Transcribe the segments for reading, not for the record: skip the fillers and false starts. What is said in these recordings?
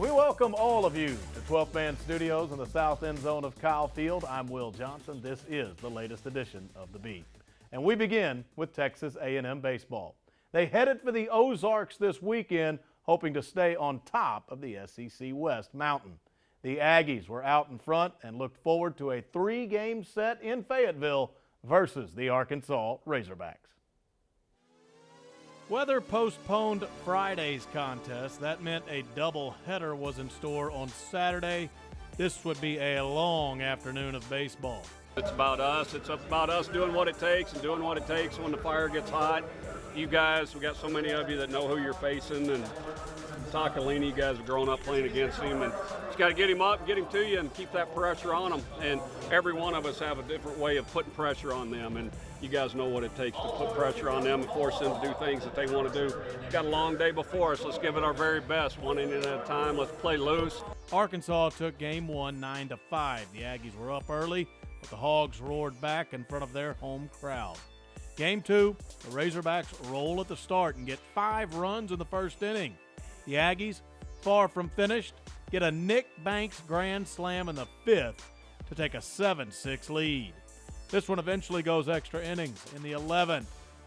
We welcome all of you to 12th Man Studios in the south end zone of Kyle Field. I'm Will Johnson. This is the latest edition of The Beat. And we begin with Texas A&M baseball. They headed for the Ozarks this weekend, hoping to stay on top of the SEC West Mountain. The Aggies were out in front and looked forward to a 3-game set in Fayetteville versus the Arkansas Razorbacks. Weather postponed Friday's contest. That meant a doubleheader was in store on Saturday. This would be a long afternoon of baseball. It's about us. It's about us doing what it takes and doing what it takes when the fire gets hot. You guys, we got so many of you that know who you're facing, and Takalini, you guys have grown up playing against him, and just got to get him up, get him to you, and keep that pressure on him. And every one of us have a different way of putting pressure on them, and you guys know what it takes to put pressure on them and force them to do things that they want to do. We've got a long day before us. Let's give it our very best, one inning at a time. Let's play loose. Arkansas took game one 9-5. The Aggies were up early, but the Hogs roared back in front of their home crowd. Game two, the Razorbacks roll at the start and get 5 runs in the first inning. The Aggies, far from finished, get a Nick Banks grand slam in the 5th to take a 7-6 lead. This one eventually goes extra innings. In the 11th,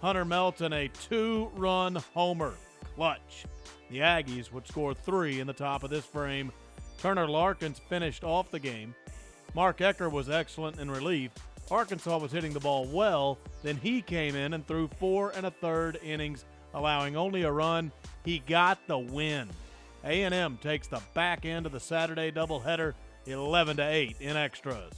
Hunter Melton a 2-run homer. Clutch. The Aggies would score 3 in the top of this frame. Turner Larkins finished off the game. Mark Ecker was excellent in relief. Arkansas was hitting the ball well. Then he came in and threw 4 1/3 innings, allowing only a run. He got the win. A&M takes the back end of the Saturday doubleheader 11-8 in extras.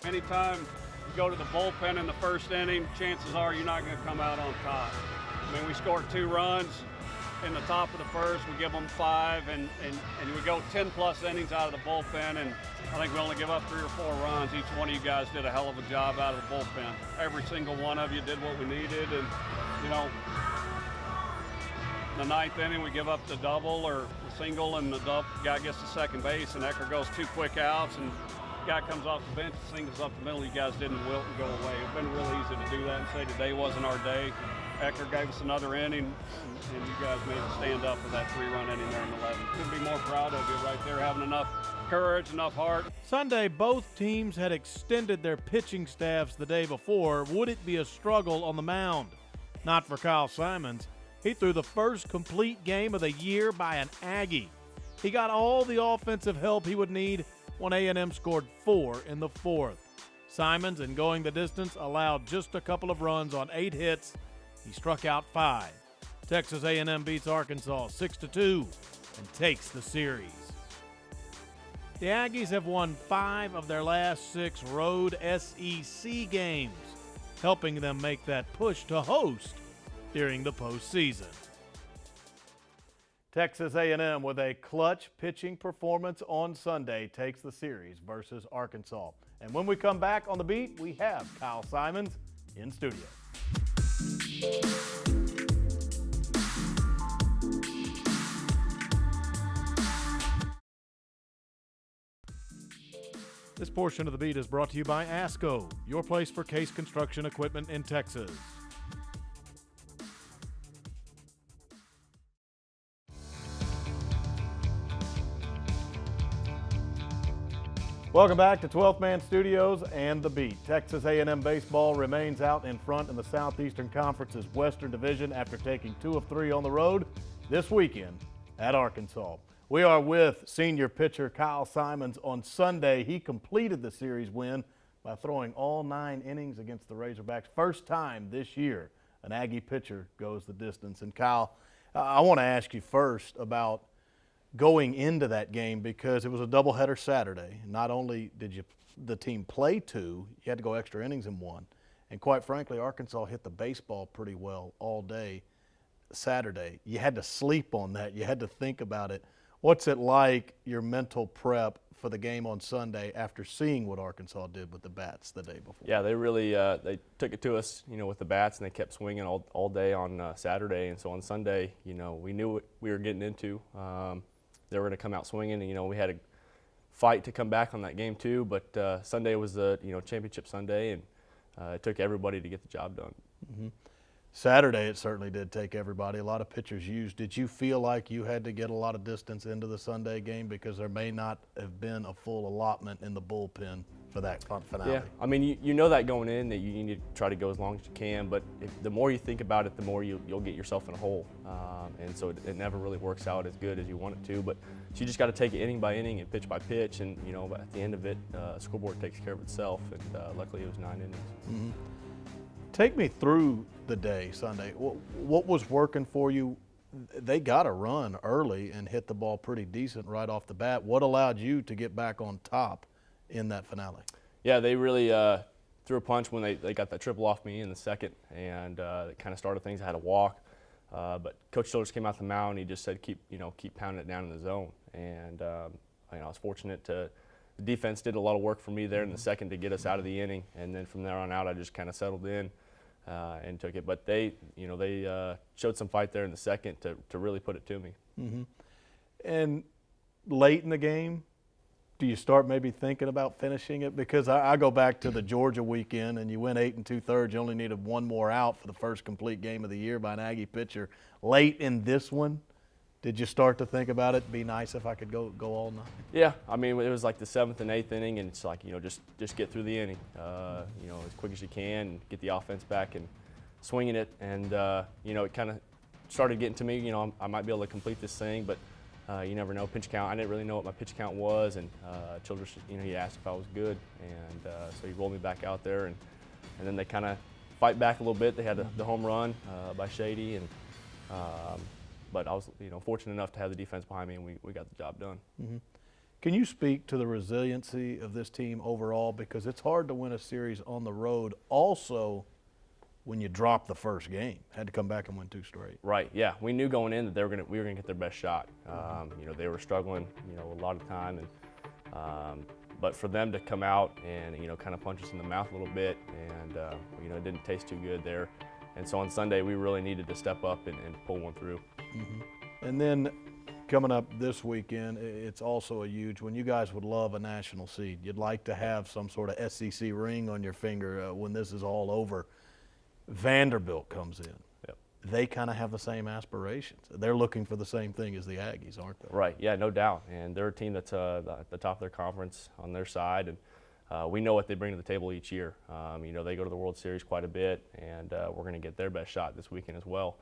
Anytime you go to the bullpen in the first inning, chances are you're not going to come out on top. I mean, we scored 2 runs in the top of the first. We give them 5, and we go 10-plus innings out of the bullpen, and I think we only give up 3 or 4 runs. Each one of you guys did a hell of a job out of the bullpen. Every single one of you did what we needed, and, you know, in the 9th inning, we give up the double or the single, and the guy gets to second base, and Ecker goes 2 quick outs, and guy comes off the bench, singles up the middle. You guys didn't wilt and go away. It's been real easy to do that and say today wasn't our day. Ecker gave us another inning, and you guys made us stand up for that 3-run inning there in the 11th. Couldn't be more proud of you right there, having enough courage, enough heart. Sunday, both teams had extended their pitching staffs the day before. Would it be a struggle on the mound? Not for Kyle Simons. He threw the first complete game of the year by an Aggie. He got all the offensive help he would need when A&M scored 4 in the 4th. Simons, in going the distance, allowed just a couple of runs on 8 hits. He struck out 5. Texas A&M beats Arkansas 6-2 and takes the series. The Aggies have won 5 of their last 6 road SEC games, helping them make that push to host during the postseason. Texas A&M, with a clutch pitching performance on Sunday, takes the series versus Arkansas. And when we come back on The Beat, we have Kyle Simons in studio. This portion of The Beat is brought to you by ASCO, your place for case construction equipment in Texas. Welcome back to 12th Man Studios and The Beat. Texas A&M baseball remains out in front in the Southeastern Conference's Western Division after taking 2 of 3 on the road this weekend at Arkansas. We are with senior pitcher Kyle Simons on Sunday. He completed the series win by throwing all 9 innings against the Razorbacks. First time this year an Aggie pitcher goes the distance. And Kyle, I want to ask you first about going into that game, because it was a doubleheader Saturday. Not only did the team play 2, you had to go extra innings in 1. And quite frankly, Arkansas hit the baseball pretty well all day Saturday. You had to sleep on that. You had to think about it. What's it like, your mental prep for the game on Sunday after seeing what Arkansas did with the bats the day before? Yeah, they really they took it to us, with the bats, and they kept swinging all day on Saturday. And so on Sunday, we knew what we were getting into. They were going to come out swinging, and we had a fight to come back on that game too. But Sunday was the championship Sunday, and it took everybody to get the job done. Mm-hmm. Saturday, it certainly did take everybody. A lot of pitchers used. Did you feel like you had to get a lot of distance into the Sunday game because there may not have been a full allotment in the bullpen for that finale? Yeah, I mean, you know that going in that you need to try to go as long as you can, but the more you think about it, the more you'll get yourself in a hole. And so it never really works out as good as you want it to. But so you just got to take it inning by inning and pitch by pitch, and at the end of it, scoreboard takes care of itself. And luckily, it was 9 innings. Mm-hmm. Take me through the day Sunday. What was working for you? They got a run early and hit the ball pretty decent right off the bat. What allowed you to get back on top in that finale? Yeah, they really threw a punch when they got that triple off me in the second, and it kind of started things. I had a walk, but Coach Childress came out the mound. And he just said, keep pounding it down in the zone. And I was fortunate to. The defense did a lot of work for me there in the second to get us out of the inning, and then from there on out, I just kind of settled in and took it. But they showed some fight there in the second to really put it to me. Mm-hmm. And late in the game, do you start maybe thinking about finishing it? Because I go back to the Georgia weekend, and you went 8 2/3. You only needed one more out for the first complete game of the year by an Aggie pitcher. Late in this one, did you start to think about it? Be nice if I could go all night. Yeah, I mean it was like the 7th and 8th inning, and it's like just get through the inning, as quick as you can, and get the offense back and swinging it, and it kind of started getting to me. I might be able to complete this thing, but you never know. Pitch count, I didn't really know what my pitch count was, and Childress, he asked if I was good, and so he rolled me back out there, and then they kind of fight back a little bit. They had the home run by Shady, and. But I was, fortunate enough to have the defense behind me, and we got the job done. Mm-hmm. Can you speak to the resiliency of this team overall? Because it's hard to win a series on the road. Also, when you drop the first game, had to come back and win 2 straight. Right. Yeah. We knew going in that we were gonna get their best shot. They were struggling, a lot of time, and but for them to come out and kind of punch us in the mouth a little bit, and it didn't taste too good there. And so on Sunday, we really needed to step up and pull one through. Mm-hmm. And then coming up this weekend, it's also a huge one. You guys would love a national seed. You'd like to have some sort of SEC ring on your finger when this is all over. Vanderbilt comes in. Yep. They kind of have the same aspirations. They're looking for the same thing as the Aggies, aren't they? Right. Yeah, no doubt. And they're a team that's at the top of their conference on their side, and we know what they bring to the table each year. They go to the World Series quite a bit, and we're going to get their best shot this weekend as well.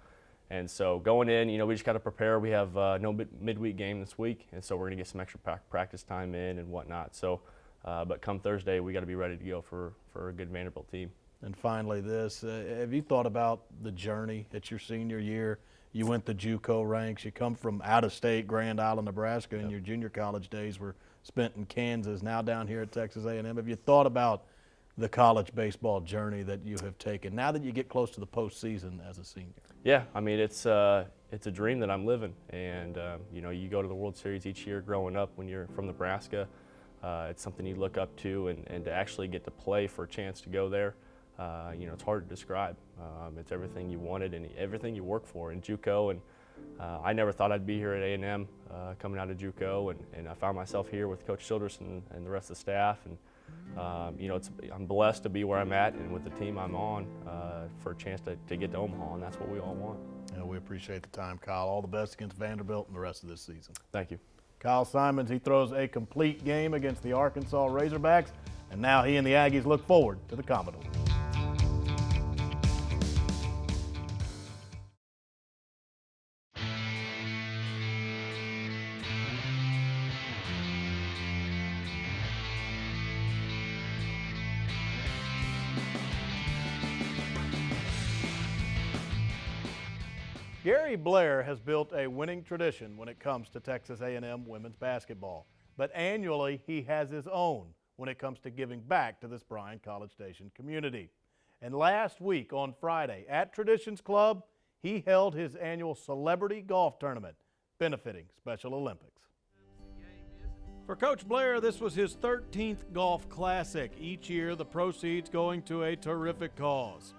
And so going in, we just got to prepare. We have no midweek game this week, and so we're going to get some extra practice time in and whatnot. So, but come Thursday, we got to be ready to go for a good Vanderbilt team. And finally this, have you thought about the journey at your senior year? You went the JUCO ranks. You come from out of state, Grand Island, Nebraska, and your junior college days were spent in Kansas, now down here at Texas A&M. Have you thought about the college baseball journey that you have taken now that you get close to the postseason as a senior? Yeah, I mean, it's a dream that I'm living. And, you go to the World Series each year growing up when you're from Nebraska. It's something you look up to, and to actually get to play for a chance to go there, it's hard to describe. It's everything you wanted and everything you work for in JUCO. And I never thought I'd be here at A&M coming out of JUCO, and I found myself here with Coach Childress and the rest of the staff. And I'm blessed to be where I'm at and with the team I'm on for a chance to get to Omaha, and that's what we all want. Yeah, we appreciate the time, Kyle. All the best against Vanderbilt and the rest of this season. Thank you. Kyle Simons, he throws a complete game against the Arkansas Razorbacks, and now he and the Aggies look forward to the Commodores. Gary Blair has built a winning tradition when it comes to Texas A&M women's basketball, but annually he has his own when it comes to giving back to this Bryan-College Station community. And last week on Friday at Traditions Club, he held his annual celebrity golf tournament benefiting Special Olympics. For Coach Blair, this was his 13th golf classic. Each year, the proceeds going to a terrific cause.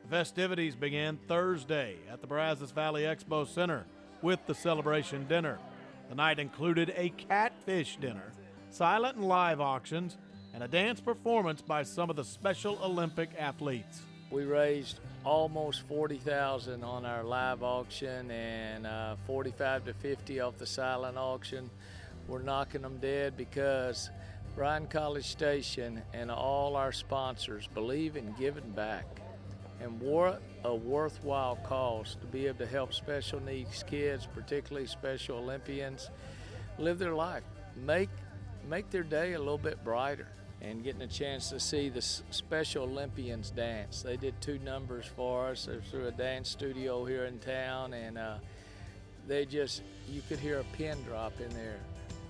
The festivities began Thursday at the Brazos Valley Expo Center with the celebration dinner. The night included a catfish dinner, silent and live auctions, and a dance performance by some of the Special Olympic athletes. We raised almost $40,000 on our live auction and 45 to 50 off the silent auction. We're knocking them dead because Bryan College Station and all our sponsors believe in giving back. And what a worthwhile cause to be able to help special needs kids, particularly Special Olympians, live their life, make their day a little bit brighter. And getting a chance to see the Special Olympians dance. They did 2 numbers for us. They're through a dance studio here in town, and you could hear a pin drop in there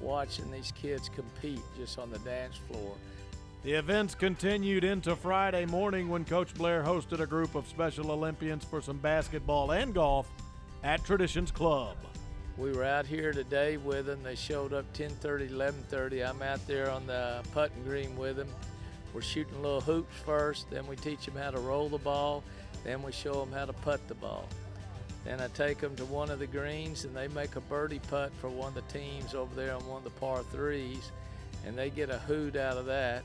watching these kids compete just on the dance floor. The events continued into Friday morning when Coach Blair hosted a group of Special Olympians for some basketball and golf at Traditions Club. We were out here today with them. They showed up 10:30, 11:30. I'm out there on the putting green with them. We're shooting little hoops first, then we teach them how to roll the ball, then we show them how to putt the ball. Then I take them to one of the greens and they make a birdie putt for one of the teams over there on one of the par 3s, and they get a hoot out of that.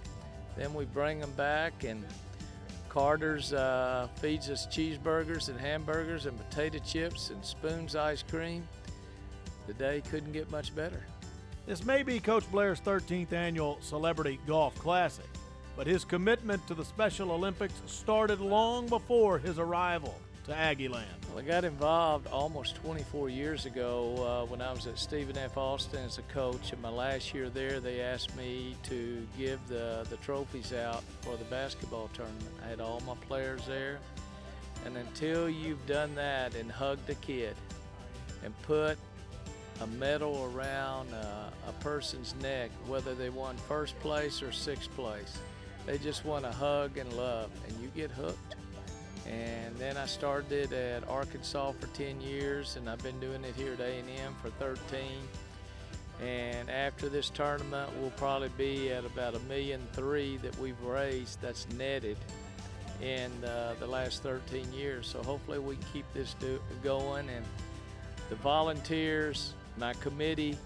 Then we bring them back, and Carter's feeds us cheeseburgers and hamburgers and potato chips and Spoon's ice cream. The day couldn't get much better. This may be Coach Blair's 13th annual Celebrity Golf Classic, but his commitment to the Special Olympics started long before his arrival to Aggieland. Well, I got involved almost 24 years ago when I was at Stephen F. Austin as a coach. In my last year there, they asked me to give the trophies out for the basketball tournament. I had all my players there, and until you've done that and hugged a kid and put a medal around a person's neck, whether they won first place or sixth place, they just want to hug and love, and you get hooked. And then I started at Arkansas for 10 years, and I've been doing it here at A&M for 13. And after this tournament, we'll probably be at about $1.3 million that we've raised that's netted in the last 13 years. So hopefully we can keep this going. And the volunteers, my committee,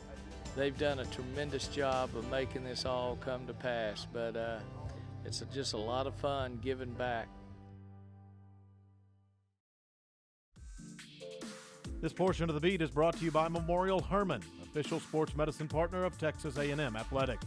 they've done a tremendous job of making this all come to pass. But it's just a lot of fun giving back. This portion of The Beat is brought to you by Memorial Hermann, official sports medicine partner of Texas A&M Athletics.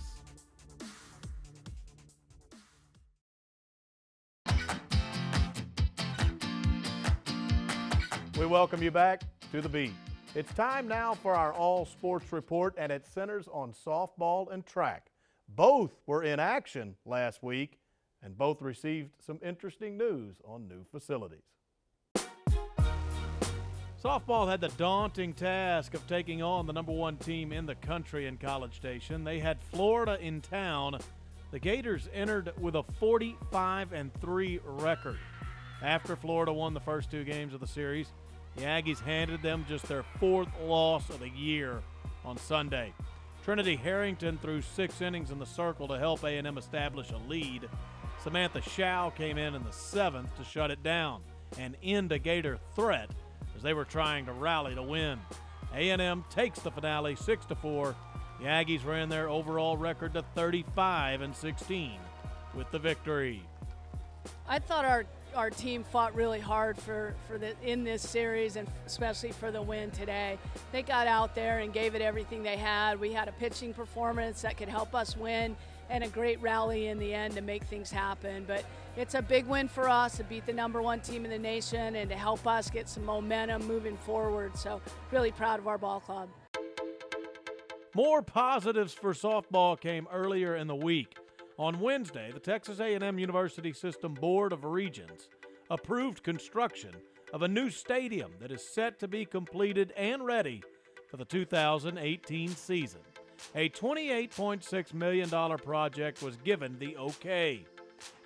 We welcome you back to The Beat. It's time now for our all sports report, and it centers on softball and track. Both were in action last week, and both received some interesting news on new facilities. Softball had the daunting task of taking on the #1 team in the country in College Station. They had Florida in town. The Gators entered with a 45-3 record. After Florida won the first 2 games of the series, the Aggies handed them just their 4th loss of the year on Sunday. Trinity Harrington threw 6 innings in the circle to help A&M establish a lead. Samantha Schau came in the 7th to shut it down and end a Gator threat as they were trying to rally to win. A&M takes the finale 6-4. The Aggies ran their overall record to 35-16 with the victory. I thought our team fought really hard in this series, and especially for the win today. They got out there and gave it everything they had. We had a pitching performance that could help us win, and a great rally in the end to make things happen. But it's a big win for us to beat the #1 team in the nation and to help us get some momentum moving forward. So really proud of our ball club. More positives for softball came earlier in the week. On Wednesday, the Texas A&M University System Board of Regents approved construction of a new stadium that is set to be completed and ready for the 2018 season. A $28.6 million project was given the okay,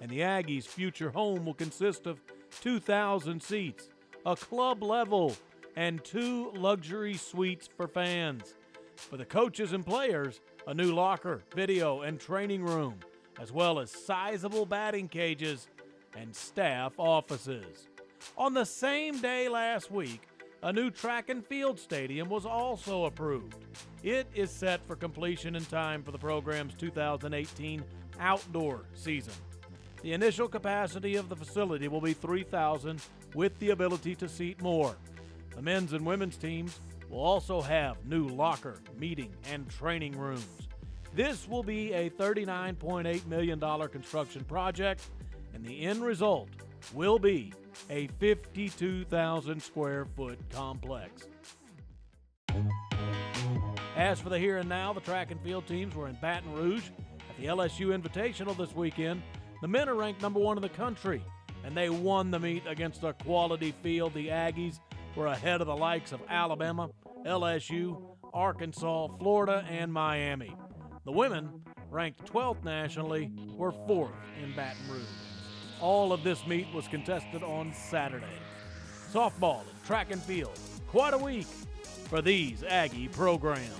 and the Aggies' future home will consist of 2,000 seats, a club level, and 2 luxury suites for fans. For the coaches and players, a new locker, video, and training room, as well as sizable batting cages and staff offices. On the same day last week, a new track and field stadium was also approved. It is set for completion in time for the program's 2018 outdoor season. The initial capacity of the facility will be 3,000 with the ability to seat more. The men's and women's teams will also have new locker, meeting, and training rooms. This will be a $39.8 million construction project, and the end result will be a 52,000 square foot complex. As for the here and now, the track and field teams were in Baton Rouge at the LSU Invitational this weekend. The men are ranked number 1 in the country, and they won the meet against a quality field. The Aggies were ahead of the likes of Alabama, LSU, Arkansas, Florida, and Miami. The women, ranked 12th nationally, were 4th in Baton Rouge. All of this meet was contested on Saturday. Softball and track and field, quite a week for these Aggie programs.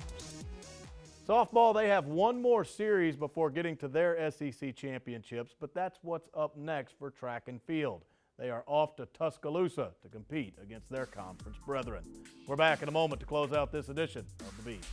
Softball, they have one more series before getting to their SEC championships, but that's what's up next for track and field. They are off to Tuscaloosa to compete against their conference brethren. We're back in a moment to close out this edition of The Beat.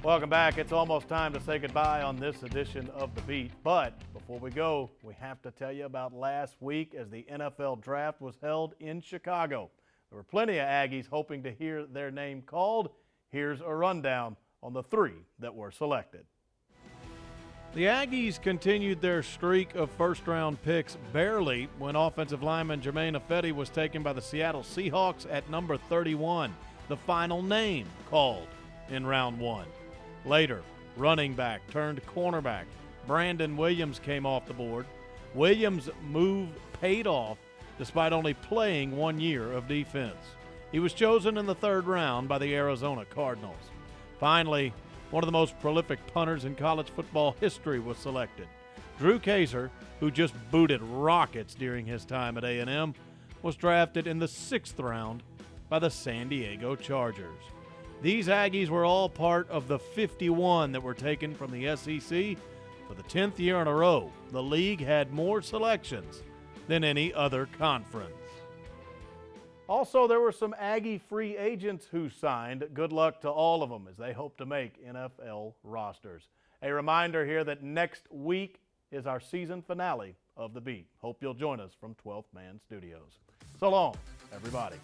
Welcome back. It's almost time to say goodbye on this edition of The Beat. But before we go, we have to tell you about last week as the NFL Draft was held in Chicago. There were plenty of Aggies hoping to hear their name called. Here's a rundown on the 3 that were selected. The Aggies continued their streak of first-round picks barely when offensive lineman Jermaine Ifedi was taken by the Seattle Seahawks at number 31, the final name called in round 1. Later, running back turned cornerback Brandon Williams came off the board. Williams' move paid off despite only playing 1 year of defense. He was chosen in the 3rd round by the Arizona Cardinals. Finally, one of the most prolific punters in college football history was selected. Drew Kaiser, who just booted rockets during his time at A&M, was drafted in the 6th round by the San Diego Chargers. These Aggies were all part of the 51 that were taken from the SEC. For the 10th year in a row, the league had more selections than any other conference. Also, there were some Aggie free agents who signed. Good luck to all of them as they hope to make NFL rosters. A reminder here that next week is our season finale of The Beat. Hope you'll join us from 12th Man Studios. So long, everybody.